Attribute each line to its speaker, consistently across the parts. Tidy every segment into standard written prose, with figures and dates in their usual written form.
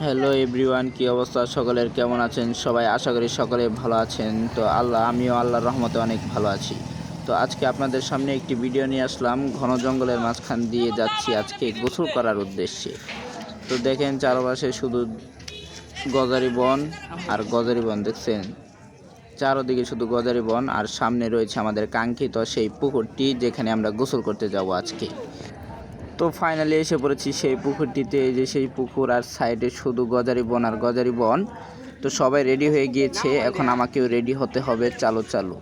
Speaker 1: Hello everyone, কি অবস্থা সকলের? কেমন আছেন সবাই? আশা করি সকলে ভালো আছেন। তো আমিও আল্লাহর রহমতে অনেক ভালো আছি। তো আজকে আপনাদের সামনে একটি ভিডিও নিয়ে আসলাম। ঘন জঙ্গলের মাঝখান দিয়ে যাচ্ছি আজকে গোসল করার উদ্দেশ্যে। তো দেখেন চারপাশে শুধু গজারি বন আর গজারি বন, দেখছেন চারদিকে শুধু গজারি বন, আর সামনে রয়েছে আমাদের কাঙ্ক্ষিত সেই পুকুরটি যেখানে আমরা গোসল করতে যাব আজকে। তো ফাইনালি এসে পড়েছি সেই পুকুরটিতে। এই যে সেই পুকুর, আর সাইডে শুধু গজারি বন আর গজারি বন। তো সবাই রেডি হয়ে গিয়েছে, এখন আমাকেও রেডি হতে হবে। চালু চালু।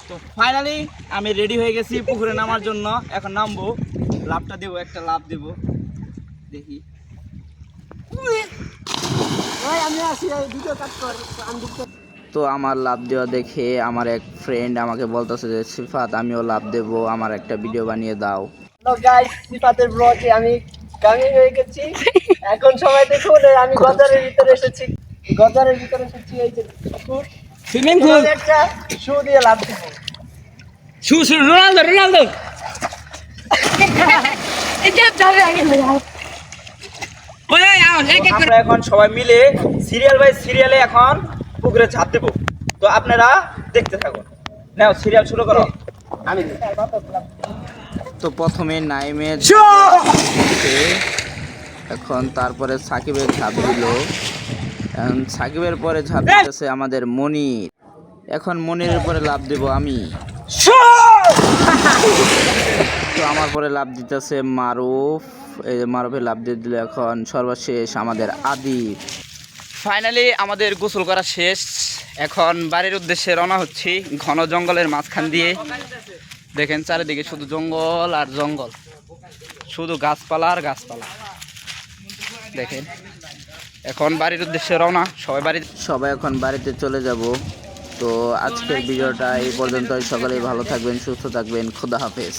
Speaker 2: তো ফাইনালি আমি রেডি হয়ে গেছি পুকুরে নামার জন্য। এখন নামবো, লাভটা দেবো, একটা লাভ দেবো, দেখি।
Speaker 1: তো আমার লাভ দেওয়া দেখে আমার এক ফ্রেন্ড আমাকে বলতেছে যে সিফাত, আমিও লাভ দেবো, আমার একটা ভিডিও বানিয়ে দাও।
Speaker 2: হ্যালো গাইস, সিফাতের ব্লগে আমি গাঙি হয়ে গেছি। এখন সবাই দেখুন, আমি গজারের ভিতরে এসেছি। এই যে পুকুর, সুইমিং পুল, একটা শু দিয়ে লাভ দেবো। শু রোনালদো আমরা এখন সবাই মিলে সিরিয়াল বাই সিরিয়ালে এখন পুকুরে ঝাঁপ দেবো। তো আপনারা দেখতে থাকুন। নাও সিরিয়াল শুরু করো। আমি
Speaker 1: তো প্রথমে নাইমে এখন, তারপরে সাকিবের ঝাঁপ দিল। এখন সাকিবের পরে ঝাঁপ দিতেছে আমাদের মনির। এখন মনিরের পরে লাভ দেব আমি। তো আমার পরে লাভ দিতেছে মারুফ। এই যে মারুফে লাভ দিয়ে দিল। এখন সর্বশেষ আমাদের আদিব। ফাইনালি আমাদের গোসল করা শেষ। এখন বাড়ির উদ্দেশ্যে রওনা হচ্ছি ঘন জঙ্গলের মাঝখান দিয়ে। দেখেন চারিদিকে শুধু জঙ্গল আর জঙ্গল, শুধু গাছপালা আর গাছপালা। দেখেন এখন বাড়ির উদ্দেশ্যে রওনা। সবাই এখন বাড়িতে চলে যাব। তো আজকের ভিডিওটা এই পর্যন্তই। সকলেই ভালো থাকবেন, সুস্থ থাকবেন। খোদা হাফেজ।